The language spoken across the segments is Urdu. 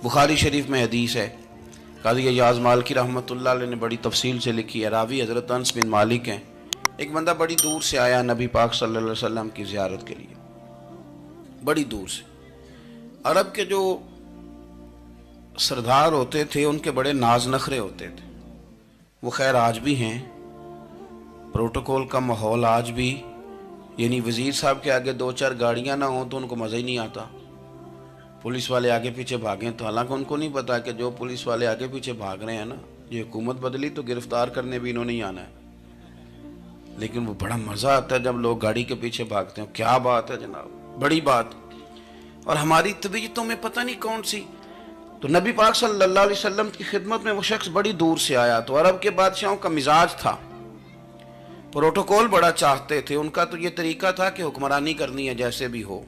بخاری شریف میں حدیث ہے، قاضی ایاز مالکی رحمۃ اللہ علیہ نے بڑی تفصیل سے لکھی ہے، راوی حضرت انس بن مالک ہیں۔ ایک بندہ بڑی دور سے آیا نبی پاک صلی اللہ علیہ وسلم کی زیارت کے لیے، بڑی دور سے۔ عرب کے جو سردار ہوتے تھے ان کے بڑے ناز نخرے ہوتے تھے، وہ خیر آج بھی ہیں، پروٹوکول کا ماحول آج بھی، یعنی وزیر صاحب کے آگے دو چار گاڑیاں نہ ہوں تو ان کو مزہ ہی نہیں آتا، پولیس والے آگے پیچھے بھاگیں تو حالانکہ ان کو نہیں پتا کہ جو پولیس والے آگے پیچھے بھاگ رہے ہیں نا، یہ حکومت بدلی تو گرفتار کرنے بھی انہوں نے ہی آنا ہے، لیکن وہ بڑا مزہ آتا ہے جب لوگ گاڑی کے پیچھے بھاگتے ہیں۔ کیا بات ہے جناب، بڑی بات۔ اور ہماری طبیعتوں میں پتہ نہیں کون سی، تو نبی پاک صلی اللہ علیہ وسلم کی خدمت میں وہ شخص بڑی دور سے آیا، تو عرب کے بادشاہوں کا مزاج تھا، پروٹوکول بڑا چاہتے تھے، ان کا تو یہ طریقہ تھا کہ حکمرانی کرنی ہے جیسے بھی ہو۔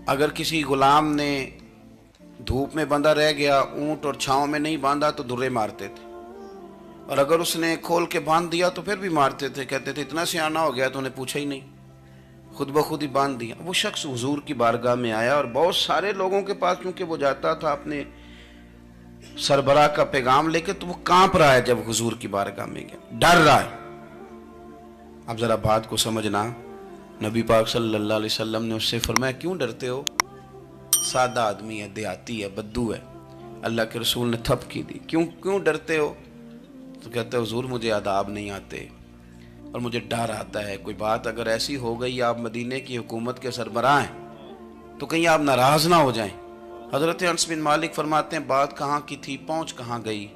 اگر کسی غلام نے دھوپ میں بندھا رہ گیا، اونٹ اور چھاؤں میں نہیں باندھا تو درے مارتے تھے، اور اگر اس نے کھول کے باندھ دیا تو پھر بھی مارتے تھے، کہتے تھے اتنا سیانا ہو گیا تو انہیں پوچھا ہی نہیں، خود بخود ہی باندھ دیا۔ وہ شخص حضور کی بارگاہ میں آیا اور بہت سارے لوگوں کے پاس کیونکہ وہ جاتا تھا اپنے سربراہ کا پیغام لے کے، تو وہ کانپ رہا ہے جب حضور کی بارگاہ میں گیا، ڈر رہا ہے۔ اب ذرا بات کو سمجھنا، نبی پاک صلی اللہ علیہ وسلم نے اس سے فرمایا کیوں ڈرتے ہو؟ سادہ آدمی ہے، دیہاتی ہے، بدو ہے۔ اللہ کے رسول نے تھپ کی دی، کیوں ڈرتے ہو؟ تو کہتے ہیں حضور مجھے آداب نہیں آتے اور مجھے ڈر آتا ہے، کوئی بات اگر ایسی ہو گئی آپ مدینے کی حکومت کے سربراہ ہیں تو کہیں آپ ناراض نہ ہو جائیں۔ حضرت انس بن مالک فرماتے ہیں بات کہاں کی تھی، پہنچ کہاں گئی؟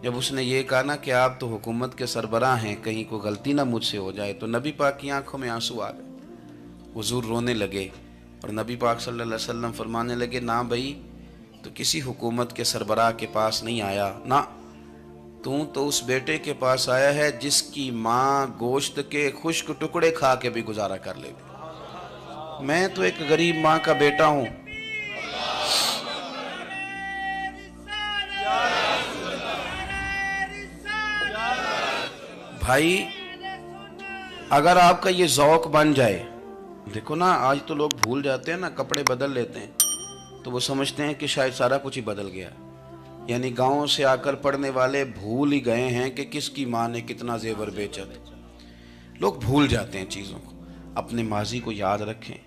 جب اس نے یہ کہا نا کہ آپ تو حکومت کے سربراہ ہیں، کہیں کوئی غلطی نہ مجھ سے ہو جائے، تو نبی پاک کی آنکھوں میں آنسو آ گئے، حضور رونے لگے، اور نبی پاک صلی اللہ علیہ وسلم فرمانے لگے نہ بھائی، تو کسی حکومت کے سربراہ کے پاس نہیں آیا، نہ تو اس بیٹے کے پاس آیا ہے جس کی ماں گوشت کے خشک ٹکڑے کھا کے بھی گزارا کر لے گی۔ میں تو ایک غریب ماں کا بیٹا ہوں۔ بھائی اگر آپ کا یہ ذوق بن جائے، دیکھو نا آج تو لوگ بھول جاتے ہیں نا، کپڑے بدل لیتے ہیں تو وہ سمجھتے ہیں کہ شاید سارا کچھ ہی بدل گیا، یعنی گاؤں سے آ کر پڑھنے والے بھول ہی گئے ہیں کہ کس کی ماں نے کتنا زیور بیچا تھا۔ لوگ بھول جاتے ہیں چیزوں کو، اپنے ماضی کو یاد رکھیں،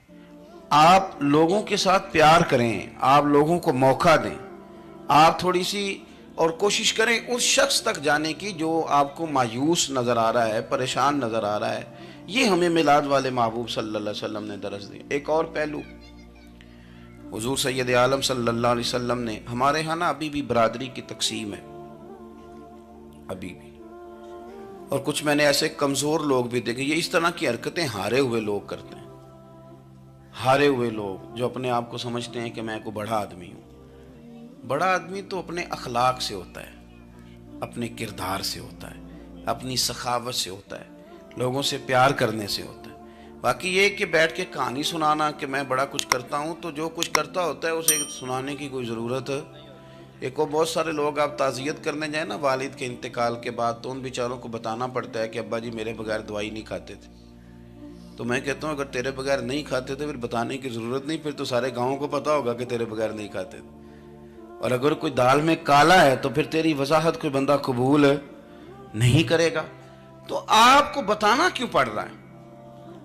آپ لوگوں کے ساتھ پیار کریں، آپ لوگوں کو موقع دیں، آپ تھوڑی سی اور کوشش کریں اس شخص تک جانے کی جو آپ کو مایوس نظر آ رہا ہے، پریشان نظر آ رہا ہے۔ یہ ہمیں میلاد والے محبوب صلی اللہ علیہ وسلم نے درس دی۔ ایک اور پہلو، حضور سید عالم صلی اللہ علیہ وسلم نے، ہمارے ہاں نا ابھی بھی برادری کی تقسیم ہے، ابھی بھی، اور کچھ میں نے ایسے کمزور لوگ بھی دیکھے، یہ اس طرح کی حرکتیں ہارے ہوئے لوگ کرتے ہیں، ہارے ہوئے لوگ جو اپنے آپ کو سمجھتے ہیں کہ میں کوئی بڑا آدمی ہوں۔ بڑا آدمی تو اپنے اخلاق سے ہوتا ہے، اپنے کردار سے ہوتا ہے، اپنی سخاوت سے ہوتا ہے، لوگوں سے پیار کرنے سے ہوتا ہے۔ باقی یہ کہ بیٹھ کے کہانی سنانا کہ میں بڑا کچھ کرتا ہوں، تو جو کچھ کرتا ہوتا ہے اسے سنانے کی کوئی ضرورت ہے؟ ایک اور بہت سارے لوگ آپ تعزیت کرنے جائیں نا والد کے انتقال کے بعد، تو ان بیچاروں کو بتانا پڑتا ہے کہ ابا جی میرے بغیر دوائی نہیں کھاتے تھے۔ تو میں کہتا ہوں اگر تیرے بغیر نہیں کھاتے تھے پھر بتانے کی ضرورت نہیں، پھر تو سارے گاؤں کو پتا ہوگا کہ تیرے بغیر نہیں کھاتے تھے۔ اور اگر کوئی دال میں کالا ہے تو پھر تیری وضاحت کوئی بندہ قبول نہیں کرے گا، تو آپ کو بتانا کیوں پڑ رہا ہے؟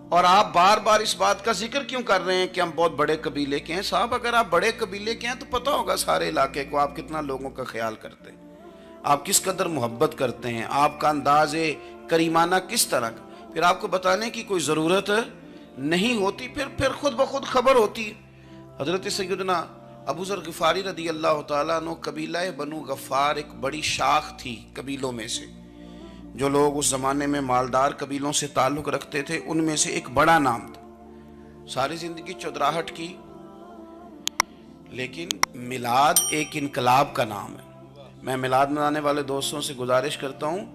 اور آپ بار بار اس بات کا ذکر کیوں کر رہے ہیں کہ ہم بہت بڑے قبیلے کے ہیں؟ صاحب اگر آپ بڑے قبیلے کے ہیں تو پتہ ہوگا سارے علاقے کو آپ کتنا لوگوں کا خیال کرتے ہیں، آپ کس قدر محبت کرتے ہیں، آپ کا انداز کریمانہ کس طرح کا، پھر آپ کو بتانے کی کوئی ضرورت نہیں ہوتی، پھر خود بخود خبر ہوتی ہے۔ حضرت سیدنا ابو ذر غفاری رضی اللہ تعالیٰ عنہ، قبیلہ بنو غفار ایک بڑی شاخ تھی قبیلوں میں سے، جو لوگ اس زمانے میں مالدار قبیلوں سے تعلق رکھتے تھے ان میں سے ایک بڑا نام تھا۔ ساری زندگی چودراہٹ کی، لیکن میلاد ایک انقلاب کا نام ہے۔ میں میلاد منانے والے دوستوں سے گزارش کرتا ہوں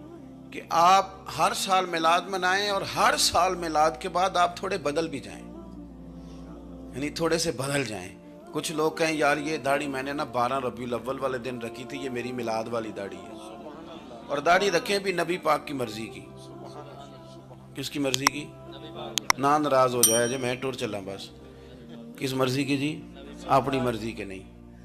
کہ آپ ہر سال میلاد منائیں، اور ہر سال میلاد کے بعد آپ تھوڑے بدل بھی جائیں، یعنی تھوڑے سے بدل جائیں۔ کچھ لوگ کہیں یار یہ داڑھی میں نے نا 12 ربیع الاول والے دن رکھی تھی، یہ میری میلاد والی داڑھی ہے، اور داڑھی رکھیں بھی نبی پاک کی مرضی کی۔ کس کی مرضی کی؟ نہ ناراض ہو جائے جی میں ٹور چلا، بس کس مرضی کی جی؟ اپنی مرضی کے نہیں۔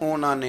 ਉਹਨਾਂ ਨੇ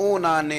ਉਹਨਾਂ ਨੇ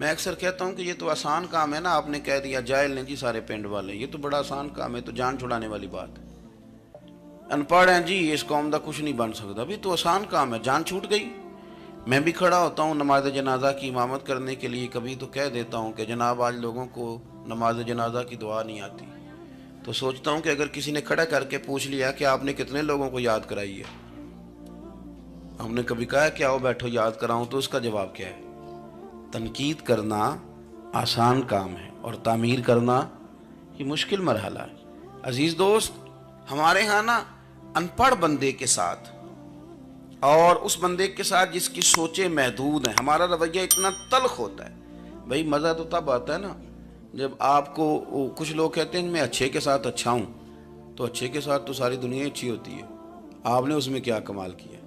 میں اکثر کہتا ہوں کہ یہ تو آسان کام ہے نا، آپ نے کہہ دیا جائل نے جی سارے پنڈ والے، یہ تو بڑا آسان کام ہے، تو جان چھڑانے والی بات ہے۔ ان پڑھ ہیں جی اس قوم دا کچھ نہیں بن سکتا، بھی تو آسان کام ہے، جان چھوٹ گئی۔ میں بھی کھڑا ہوتا ہوں نماز جنازہ کی امامت کرنے کے لیے، کبھی تو کہہ دیتا ہوں کہ جناب آج لوگوں کو نماز جنازہ کی دعا نہیں آتی، تو سوچتا ہوں کہ اگر کسی نے کھڑا کر کے پوچھ لیا کہ آپ نے کتنے لوگوں کو یاد کرائی ہے، ہم نے کبھی کہا کہ آؤ بیٹھو یاد کراؤں، تو اس کا جواب کیا ہے؟ تنقید کرنا آسان کام ہے اور تعمیر کرنا یہ مشکل مرحلہ ہے۔ عزیز دوست، ہمارے ہاں نا ان پڑھ بندے کے ساتھ اور اس بندے کے ساتھ جس کی سوچیں محدود ہیں، ہمارا رویہ اتنا تلخ ہوتا ہے۔ بھئی مزہ تو تب آتا ہے نا جب آپ کو، کچھ لوگ کہتے ہیں میں اچھے کے ساتھ اچھا ہوں، تو اچھے کے ساتھ تو ساری دنیا اچھی ہوتی ہے، آپ نے اس میں کیا کمال کیا؟